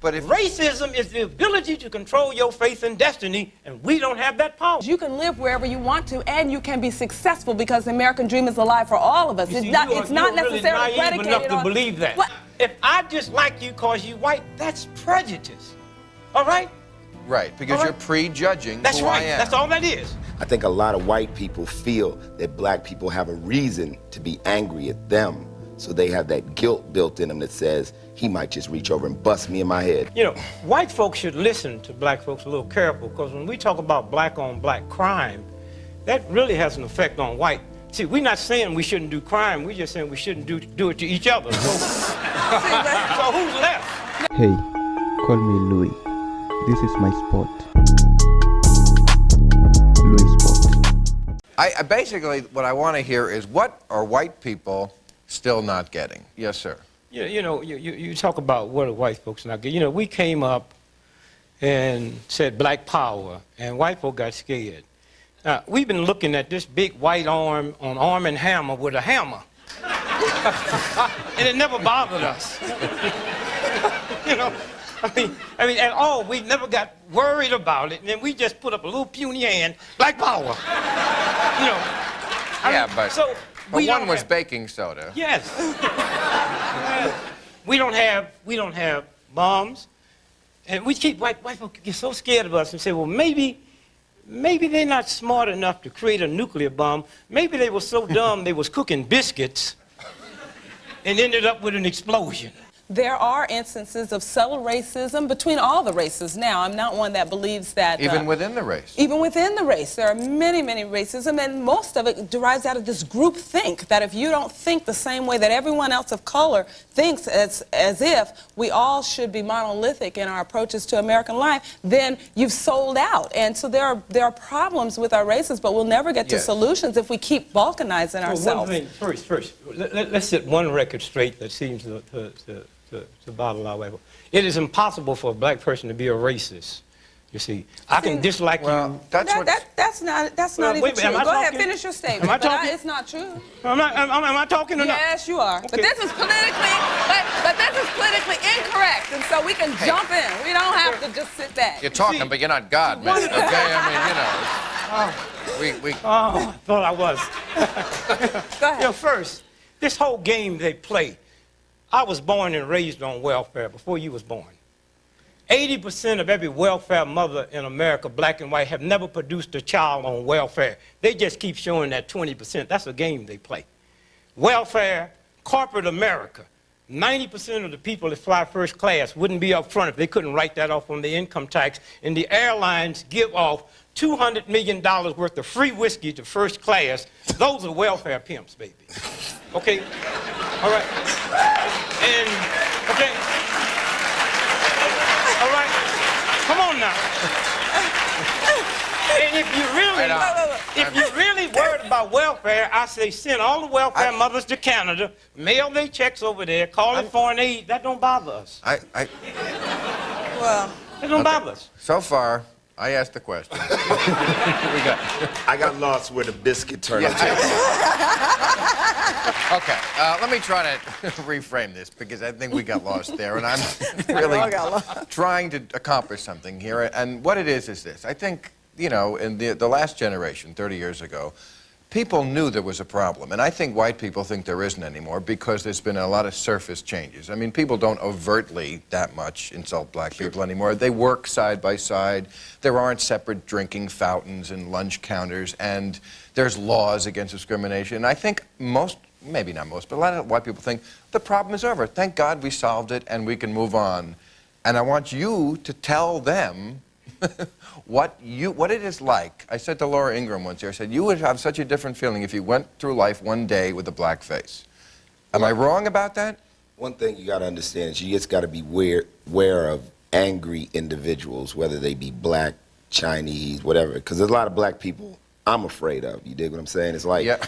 But if racism is the ability to control your fate and destiny, and we don't have that power. You can live wherever you want to, and you can be successful because the American dream is alive for all of us. It's not necessarily really naive predicated enough to on... believe that. What? If I dislike you because you white, that's prejudice. All right? Right, because you're prejudging That's who right. I am. That's all that is. I think a lot of white people feel that black people have a reason to be angry at them. So they have that guilt built in them that says, he might just reach over and bust me in my head. You know, white folks should listen to black folks a little careful, because when we talk about black-on-black crime, that really has an effect on white. See, we're not saying we shouldn't do crime, we're just saying we shouldn't do it to each other. So, so who's left? Hey, call me Louis. This is my spot. LuiSpot. I basically, what I want to hear is, what are white people still not getting? Yes, sir. You know, you talk about what are white folks not getting. You know, we came up and said black power, and white folk got scared. Now, we've been looking at this big white arm on Arm & Hammer with a hammer. And it never bothered us. You know, I mean, at all, we never got worried about it, and then we just put up a little puny hand, black power. You know. But one was baking soda. Yes. We don't have bombs, and we keep white folk get so scared of us and say, well, maybe they're not smart enough to create a nuclear bomb. Maybe they were so dumb they was cooking biscuits and ended up with an explosion. There are instances of subtle racism between all the races. Now, I'm not one that believes that... Even within the race? Even within the race. There are many, many racism, and most of it derives out of this group think, that if you don't think the same way that everyone else of color thinks, as if we all should be monolithic in our approaches to American life, then you've sold out. And so there are problems with our races, but we'll never get to solutions if we keep balkanizing ourselves. One thing, first, let's set one record straight that seems to bother our way. It is impossible for a black person to be a racist. You see, I can dislike you. That's not even true. Go ahead, finish your statement. Am I talking? It's not true. Am I talking or not? Yes, you are. Okay. But this is politically incorrect, and so we can jump in. We don't have to just sit back. You're talking, but you're not God, man. Okay, I mean, you know. I thought I was. Go ahead. You know, first, this whole game they play. I was born and raised on welfare before you was born. 80% of every welfare mother in America, black and white, have never produced a child on welfare. They just keep showing that 20%. That's a game they play. Welfare, corporate America. 90% of the people that fly first class wouldn't be up front if they couldn't write that off on the income tax. And the airlines give off $200 million worth of free whiskey to first class. Those are welfare pimps, baby. Okay? All right. And, okay. All right. Come on now. And if you're really worried about welfare, I say send all the welfare mothers to Canada, mail their checks over there, call it foreign aid. That don't bother us. Well, that don't bother us. So far, I asked the question. I got lost where the biscuit turned into. Okay, let me try to reframe this, because I think we got lost there, and I'm really trying to accomplish something here. And what it is this. I think, you know, in the last generation, 30 years ago, people knew there was a problem. And I think white people think there isn't anymore, because there's been a lot of surface changes. I mean, people don't overtly that much insult black people anymore. They work side by side. There aren't separate drinking fountains and lunch counters, and there's laws against discrimination. And I think maybe not most, but a lot of white people think the problem is over. Thank God we solved it and we can move on. And I want you to tell them what it is like. I said to Laura Ingraham once here, I said, you would have such a different feeling if you went through life one day with a black face. Am I wrong about that? One thing you got to understand is you just got to be aware of angry individuals, whether they be black, Chinese, whatever. Because there's a lot of black people I'm afraid of. You dig what I'm saying? It's like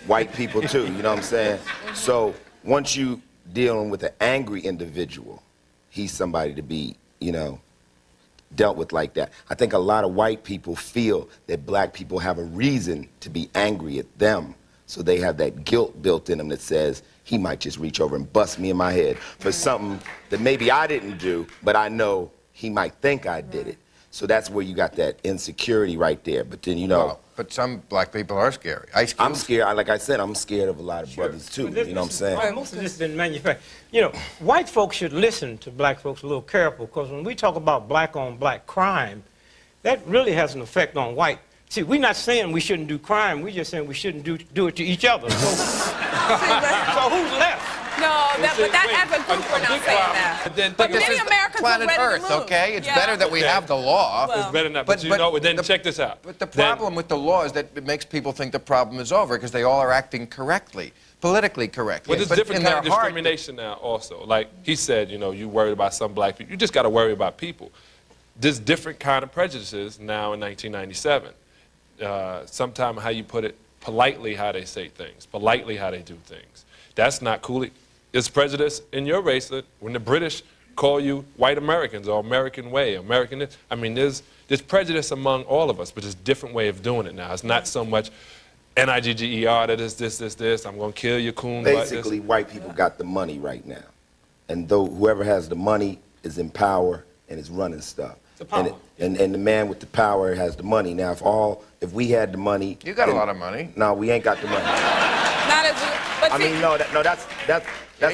white people too, you know what I'm saying? So once you dealing with an angry individual, he's somebody to be, you know, dealt with like that. I think a lot of white people feel that black people have a reason to be angry at them. So they have that guilt built in them that says he might just reach over and bust me in my head for something that maybe I didn't do, but I know he might think I did it. So that's where you got that insecurity right there. But then, you know... Well, but some black people are scary. I'm scared. Like I said, I'm scared of a lot of brothers, too. You know what I'm saying? Most of this has been manufactured. You know, white folks should listen to black folks a little careful, because when we talk about black-on-black crime, that really has an effect on white. See, we're not saying we shouldn't do crime. We're just saying we shouldn't do it to each other. So, so who's left? No, but that as a group, we're not saying that. But this many is Americans planet are ready Earth, to move. okay? It's better that we have the law. It's better than that, but you know, then check this out. But the problem with the law is that it makes people think the problem is over because they all are acting correctly, politically correctly. Well, there's different kind of discrimination now also. Like he said, you know, you worried about some black people. You just got to worry about people. There's different kind of prejudices now in 1997. Sometimes how you put it, politely how they say things, politely how they do things. That's not cool. It's prejudice in your race that when the British call you white Americans or American way, American this. I mean, there's prejudice among all of us, but there's a different way of doing it now. It's not so much N-I-G-G-E-R, that is this, I'm going to kill you, coon. Basically, white people got the money right now. And though whoever has the money is in power and is running stuff. And the man with the power has the money. Now, if we had the money... You got a lot of money. No, we ain't got the money. Not as, but I mean, no, that's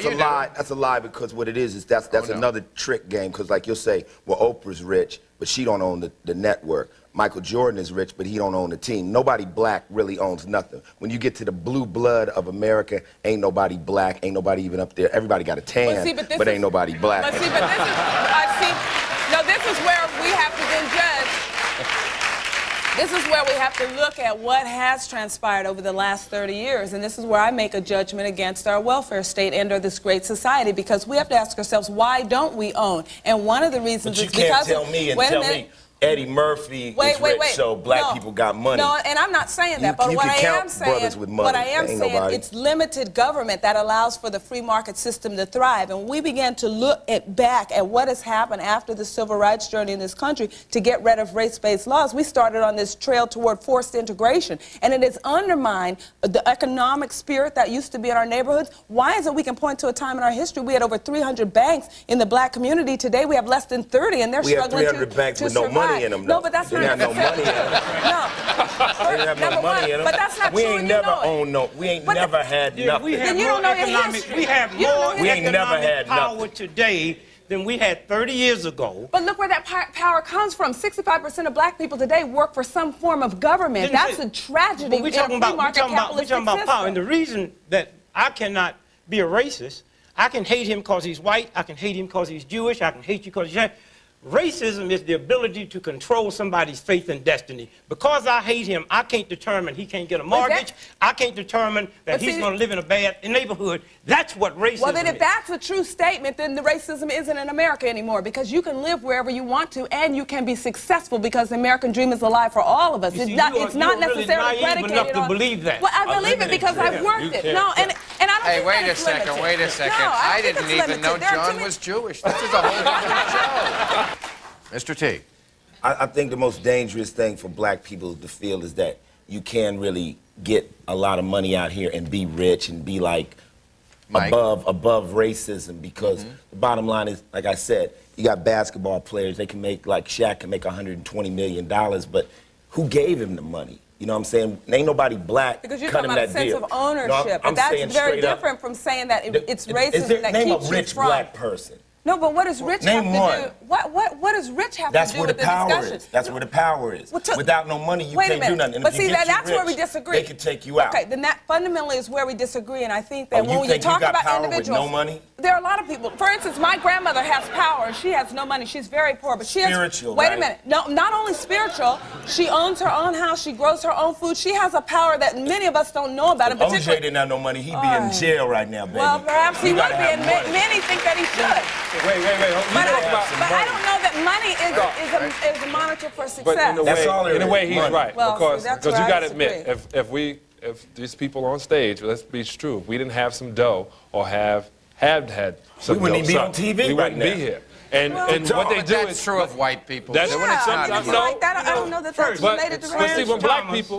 a lie. Do. That's a lie because what it is that's another trick game. Because like you'll say, well, Oprah's rich, but she don't own the network. Michael Jordan is rich, but he don't own the team. Nobody black really owns nothing. When you get to the blue blood of America, ain't nobody black, ain't nobody even up there. Everybody got a tan, but ain't nobody black. But see, this is where we have to then judge. This is where we have to look at what has transpired over the last 30 years, and this is where I make a judgment against our welfare state and or this great society, because we have to ask ourselves, why don't we own? And one of the reasons is because... But you can't tell me Eddie Murphy is rich, so black people got money. No, and I'm not saying that, but what I am saying, it's limited government that allows for the free market system to thrive. And we began to look back at what has happened after the civil rights journey in this country to get rid of race-based laws. We started on this trail toward forced integration, and it has undermined the economic spirit that used to be in our neighborhoods. Why is it we can point to a time in our history we had over 300 banks in the black community? Today we have less than 30, and they're struggling to 300 banks with survive. No money in them, no, but that's not no money in them. No. They didn't have no money in them. But that's not we true. Ain't never owned no. We ain't never had nothing. We have more economic. We have more economic power today than we had 30 years ago. But look where that power comes from. 65% of black people today work for some form of government. That's a tragedy. We're talking about power, and the reason that I cannot be a racist, I can hate him because he's white. I can hate him because he's Jewish. I can hate you because he's... Racism is the ability to control somebody's faith and destiny. Because I hate him, I can't determine he can't get a mortgage. I can't determine that he's going to live in a bad neighborhood. That's what racism is. Well, then if that's a true statement, then the racism isn't in America anymore, because you can live wherever you want to and you can be successful because the American dream is alive for all of us. It's not necessarily predicated enough on... to believe that. Well, I believe it because I've worked it. No, and I don't think wait a second, wait a second. No, I didn't even know John was Jewish. This is a whole different show. Mr. T. I think the most dangerous thing for black people to feel is that you can really get a lot of money out here and be rich and be like above racism, because the bottom line is, like I said, you got basketball players, they can make, like Shaq can make $120 million, but who gave him the money? You know what I'm saying? Ain't nobody black because you're cut talking him about that a sense deal. of ownership, No, but that's very different from saying that it's racism that name keeps a rich you from... black person. No, but what does rich have to do? What does rich have to do with the discussion? That's where the power is. Without no money, you can't do nothing. And but if you see, get that's rich, where we disagree. They can take you out. Okay, then that fundamentally is where we disagree, and I think that when you talk got about power individuals, with no money? There are a lot of people. For instance, my grandmother has power. She has no money. She's very poor, but she has... Spiritual, Wait a minute. No, not only spiritual. She owns her own house. She grows her own food. She has a power that many of us don't know about. If OJ didn't have no money, he'd be in jail right now, baby. Well, perhaps he would be, and many think that he should. Wait. But I don't know that money is a monitor for success. But in a way, he's right. Well, because you got to disagree. admit, if these people on stage, let's be true, if we didn't have some dough or had some dough, we wouldn't even be on TV we right wouldn't now. be here. And what they do that's is true of white people. That's too. when it's sometimes like that. I don't know that that's related to but see, race.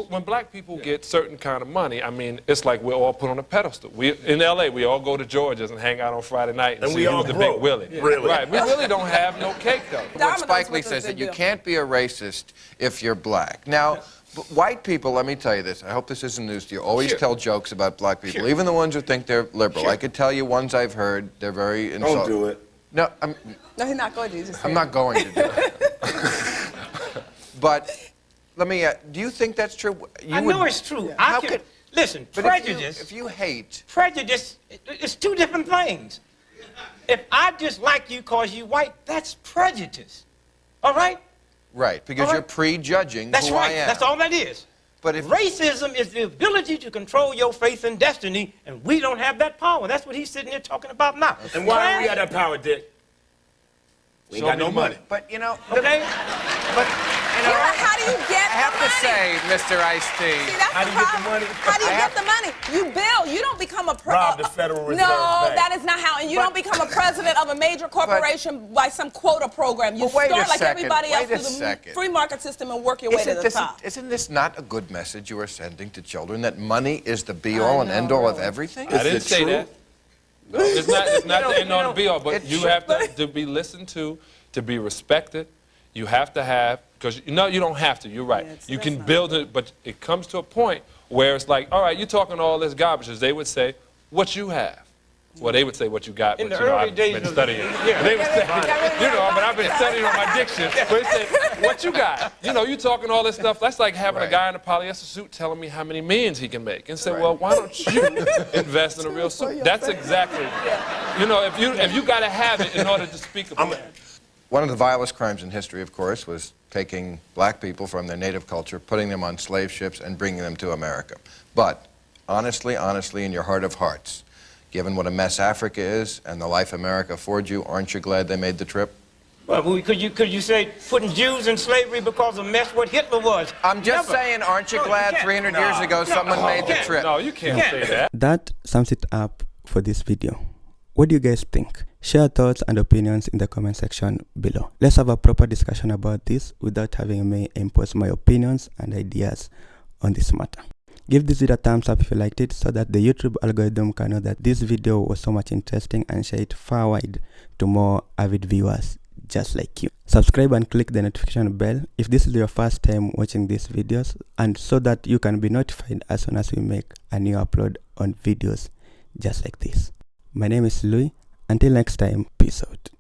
when black people get certain kind of money, I mean, it's like we're all put on a pedestal. We in L.A. we all go to George's and hang out on Friday night and see who's the big Willie. Yeah. Really? Right. We really don't have no cake though. What Spike Lee says that you can't be a racist if you're black. Now, white people, let me tell you this. I hope this isn't news to you. Always tell jokes about black people, even the ones who think they're liberal. I could tell you ones I've heard. They're very insulting. Don't do it. No, No, he's not going to. I'm not going to do it. But let me. Do you think that's true? I know it's true. Listen, prejudice. If you hate prejudice, it's two different things. If I dislike you because you white, that's prejudice. All right? Right, because you're prejudging That's who right. I am. That's all that is. But if racism is the ability to control your faith and destiny, and we don't have that power. That's what he's sitting here talking about now. And why don't we got that power, Dick? We ain't got no money. But you know, Okay? but you know, How do you get I have to say, Mr. Ice-T. See, that's How do you get the money? How do you get the money? You build. You don't become a Rob the Federal Reserve No, Bank. that is not how. And you don't become a president of a major corporation by some quota program. You But wait start a like second, everybody else wait a through the second. free market system and work your way to the top. Isn't this not a good message you are sending to children, that money is the be-all and end-all of everything? I didn't say that. No, it's not the end all and be all, but you have to be listened to be respected. You have to have, because you don't have to, you're right. You can build it, but it comes to a point where it's like, all right, you're talking all this garbage. They would say, what you have. Well, they would say what you got, In but the you know, early I've days been of studying. They would say, but I've been studying on my diction. But they say, what you got? You know, you talking all this stuff. That's like having a guy in a polyester suit telling me how many millions he can make. And say, well, why don't you invest in a real suit? That's exactly, you know, if you got to have it in order to speak about it. One of the vilest crimes in history, of course, was taking black people from their native culture, putting them on slave ships, and bringing them to America. But honestly, in your heart of hearts, given what a mess Africa is and the life America affords you, aren't you glad they made the trip? Well, could you say putting Jews in slavery because of mess what Hitler was? I'm just saying, aren't you glad 300 years ago someone made the trip? No, you can't say that. That sums it up for this video. What do you guys think? Share thoughts and opinions in the comment section below. Let's have a proper discussion about this without having me impose my opinions and ideas on this matter. Give this video a thumbs up if you liked it, so that the YouTube algorithm can know that this video was so much interesting and share it far wide to more avid viewers just like you. Subscribe and click the notification bell if this is your first time watching these videos, and so that you can be notified as soon as we make a new upload on videos just like this. My name is Louis. Until next time, peace out.